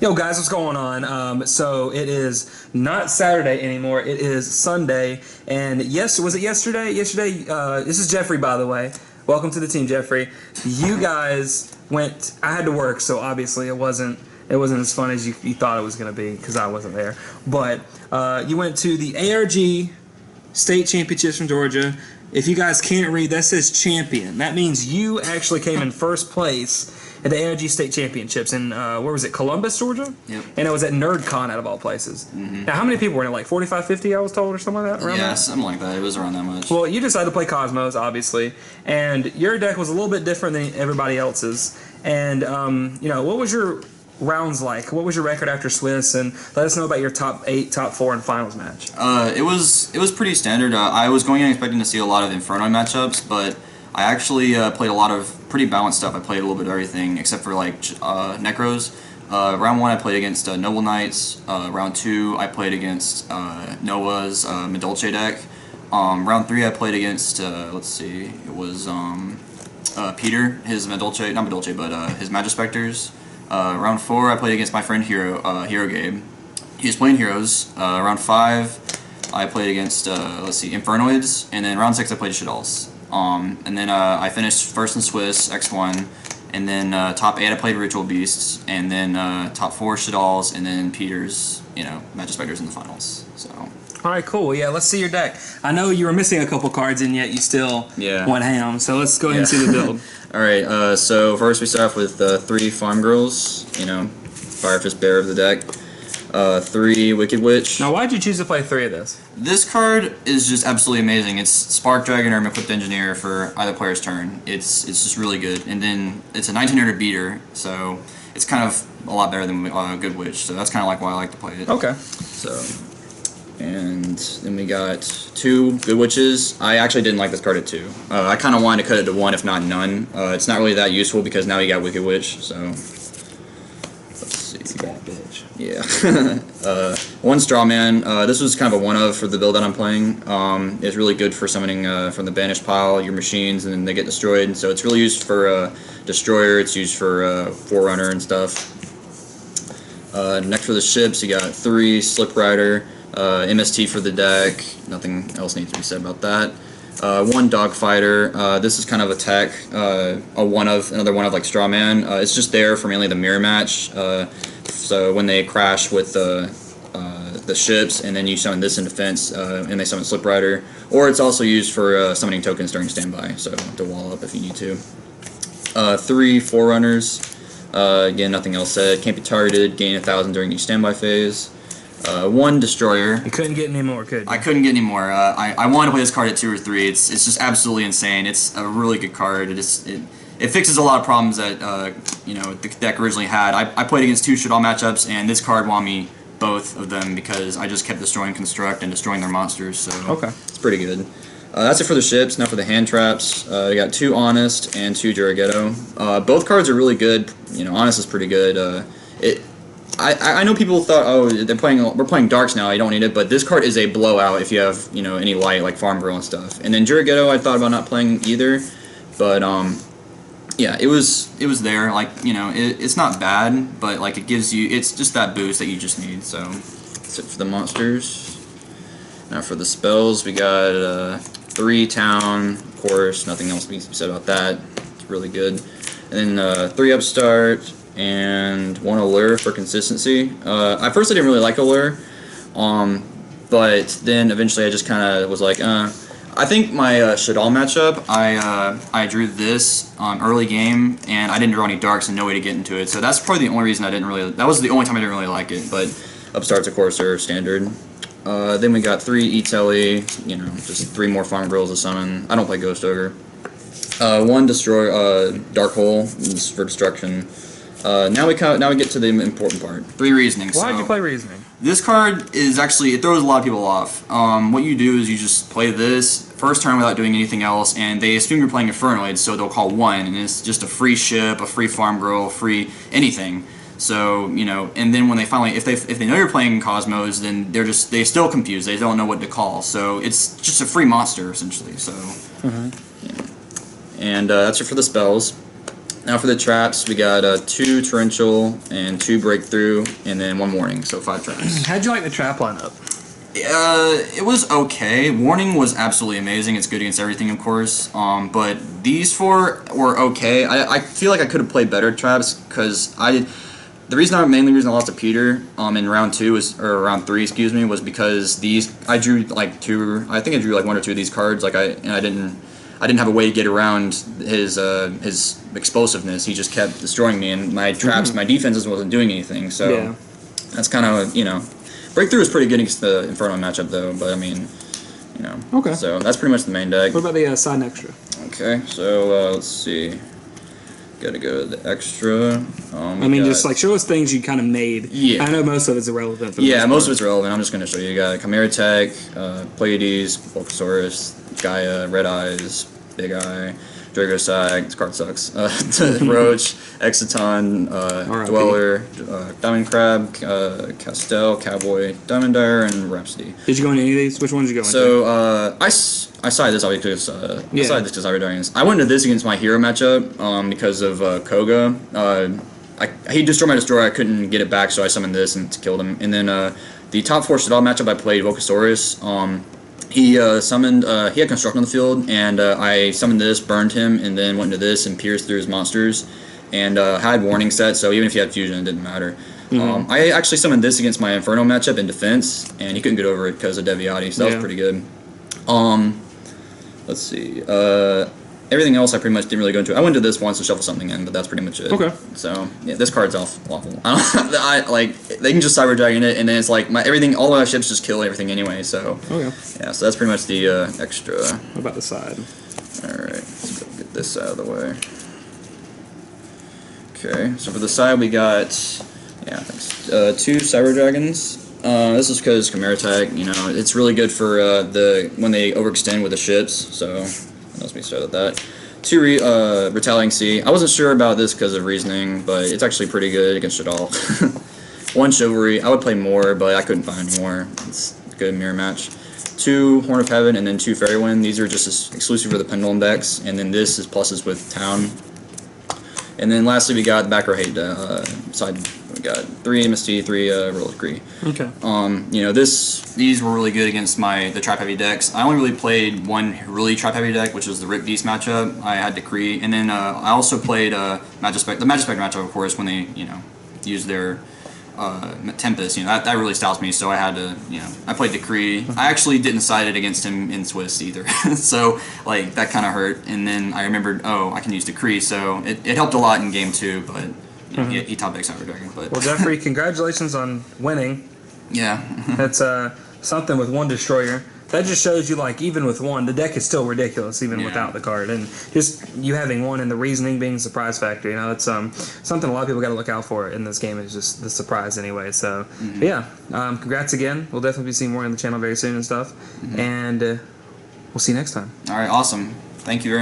Yo guys, what's going on? So it is not Saturday anymore. It is Sunday, and yes, was it yesterday? Yesterday. This is Jeffrey, by the way. Welcome to the team, Jeffrey. You guys went. I had to work, so obviously it wasn't as fun as you thought it was going to be because I wasn't there. But you went to the ARG state championships from Georgia. If you guys can't read, that says champion. That means you actually came in first place at the ARG State Championships in, where was it, Columbus, Georgia? Yep. And it was at NerdCon, out of all places. Mm-hmm. Now, how many people were in it? Like 45, 50, I was told, or something like that? Around that? Something like that. It was around that much. Well, you decided to play Kozmos, obviously, and your deck was a little bit different than everybody else's. And, what was your rounds like? What was your record after Swiss? And let us know about your top 8, top 4, and finals match. It was pretty standard. I was going in expecting to see a lot of Inferno matchups, but I actually played a lot of pretty balanced stuff. I played a little bit of everything except for like Necros. Round 1 I played against Noble Knights. Round 2 I played against Noah's Medolce deck. Round 3 I played against it was Peter, his Medolce, not Medolce, but his Magispectors. Round 4 I played against my friend Hero Gabe. He was playing Heroes. Round 5 I played against Infernoids, and then round 6 I played Shaddolls. And then I finished first in Swiss, X1, and then top 8 I played Ritual Beasts, and then top 4 Shaddolls, and then Peter's, Magispectors in the finals. So. All right, cool. Yeah, let's see your deck. I know you were missing a couple cards, and yet you still went ham. So let's go ahead and see the build. All right. So first we start off with 3 Farm Girls. Fire Fist Bear of the deck. 3 Wicked Witch. Now, why did you choose to play 3 of this? This card is just absolutely amazing. It's Spark Dragon or Equipped Engineer for either player's turn. It's just really good. And then it's a 1900 beater, so it's kind of a lot better than Good Witch. So that's kind of like why I like to play it. Okay. So, and then we got 2 Good Witches. I actually didn't like this card at 2. I kind of wanted to cut it to 1, if not none. It's not really that useful because now you got Wicked Witch. So let's see. Bad bitch. Yeah. 1 Strawman. This was kind of a one-of for the build that I'm playing. It's really good for summoning from the banished pile your machines, and then they get destroyed. So it's really used for Destroyer. It's used for Forerunner and stuff. Next for the ships, you got 3 Slip Rider, MST for the deck. Nothing else needs to be said about that. 1 Dogfighter. This is kind of a tech, another one of like Strawman. It's just there for mainly the mirror match. So when they crash with the ships, and then you summon this in defense, and they summon Slip Rider, or it's also used for summoning tokens during standby, so to wall up if you need to. 3 Forerunners. Again, nothing else said. Can't be targeted. Gain 1,000 during each standby phase. 1 Destroyer. You couldn't get any more, could you? I couldn't get any more. I wanted to play this card at 2 or 3. It's just absolutely insane. It's a really good card. It fixes a lot of problems that the deck originally had. I played against 2 Shaddol matchups, and this card won me both of them because I just kept destroying Construct and destroying their monsters. So okay, it's pretty good. That's it for the ships. Now for the hand traps. We got 2 Honest and 2 Juraghetto. Both cards are really good. Honest is pretty good. I know people thought, we're playing Darks now, I don't need it, but this card is a blowout if you have, any light, like Farm Girl and stuff. And then Juraghetto, I thought about not playing either, but, yeah, it was there, like, it's not bad, but, like, it gives you, it's just that boost that you just need, so that's it for the monsters. Now for the spells, we got, 3 Town, of course, nothing else needs to be said about that, it's really good. And then, 3 Upstart, and 1 Allure for consistency. At first I didn't really like Allure, but then eventually I just kind of was like, I think my Shaddol matchup, I drew this early game, and I didn't draw any darks and no way to get into it, so that's probably the only reason that was the only time I didn't really like it, but Upstarts of course are standard. Then we got 3 E-Telly, just 3 more Farm Girls to summon. I don't play Ghost Ogre. 1 Destroy, Dark Hole, this is for destruction. Now we get to the important part. 3 Reasoning. Why did you play Reasoning? This card is actually, it throws a lot of people off. What you do is you just play this first turn without doing anything else, and they assume you're playing Infernoid, so they'll call 1, and it's just a free ship, a free Farm Girl, free anything. So, and then when they finally, if they know you're playing Cosmos, then they still confused. They don't know what to call. So it's just a free monster essentially. So, yeah. And that's it for the spells. Now for the traps, we got 2 torrential and 2 breakthrough, and then 1 warning, so 5 traps. How'd you like the trap lineup? It was okay. Warning was absolutely amazing. It's good against everything, of course. But these 4 were okay. I feel like I could have played better traps because the mainly reason I lost to Peter in round 2 round 3, excuse me, was because I drew like 2. I think I drew like 1 or 2 of these cards. I didn't have a way to get around his explosiveness. He just kept destroying me, and my traps, my defenses wasn't doing anything. So that's kind of Breakthrough is pretty good against the Inferno matchup, though, but I mean, Okay. So that's pretty much the main deck. What about the side and extra? Okay, so let's see. Gotta go to the extra. Just like show us things you kind of made. Yeah. I know most of it's irrelevant. For the most of it's relevant. I'm just gonna show you. You got Chimera Tech, Pleiades, Bulbasaurus, Gaia, Red Eyes, Big Eye, Dragosag, this card sucks. Roach, Exciton, Dweller, Diamond Crab, Castel, Cowboy, Diamond Dyer, and Rhapsody. Did you go into any of these? Which ones did you go into? So I sided this obviously because I was doing this. I went into this against my hero matchup because of Koga. He destroyed my destroyer. I couldn't get it back, so I summoned this and killed him. And then the top 4 Shaddoll matchup, I played Vocasaurus. He summoned. He had Construct on the field, and I summoned this, burned him, and then went into this and pierced through his monsters, and had warning set. So even if he had fusion, it didn't matter. I actually summoned this against my Inferno matchup in defense, and he couldn't get over it because of Deviati. So that was pretty good. Let's see. Everything else I pretty much didn't really go into. I went to this once to shuffle something in, but that's pretty much it. Okay. So yeah, this card's awful. They can just Cyber Dragon it, and then it's like all of my ships just kill everything anyway. So yeah, so that's pretty much the extra. What about the side? All right, let's go get this out of the way. Okay, so for the side we got 2 Cyber Dragons. This is because Chimera Tech, it's really good for when they overextend with the ships. So let me start with that. 2 Retaliating Sea. I wasn't sure about this because of reasoning, but it's actually pretty good against it all. 1 Chivalry. I would play more, but I couldn't find any more. It's a good mirror match. 2 Horn of Heaven, and then 2 Fairy Wind. These are just exclusive for the Pendulum decks, and then this is pluses with Town. And then lastly, we got the back row hate side. We got 3 MST, 3 Reliquary. Okay. These were really good against the trap heavy decks. I only really played one really trap heavy deck, which was the Rip Beast matchup. I had Decree, and then I also played the Magispect matchup, of course, when they use their Tempest. That really styles me. So I had to I played Decree. I actually didn't side it against him in Swiss either, so that kind of hurt. And then I remembered, I can use Decree, so it helped a lot in game 2, but. He top decks Cyber Dragon, but well, Jeffrey, congratulations on winning. Yeah, that's something with 1 destroyer. That just shows you, even with 1, the deck is still ridiculous even without the card, and just you having 1 and the reasoning being surprise factor. It's something a lot of people got to look out for in this game is just the surprise anyway. So congrats again. We'll definitely be seeing more on the channel very soon and stuff, and we'll see you next time. All right, awesome. Thank you very much.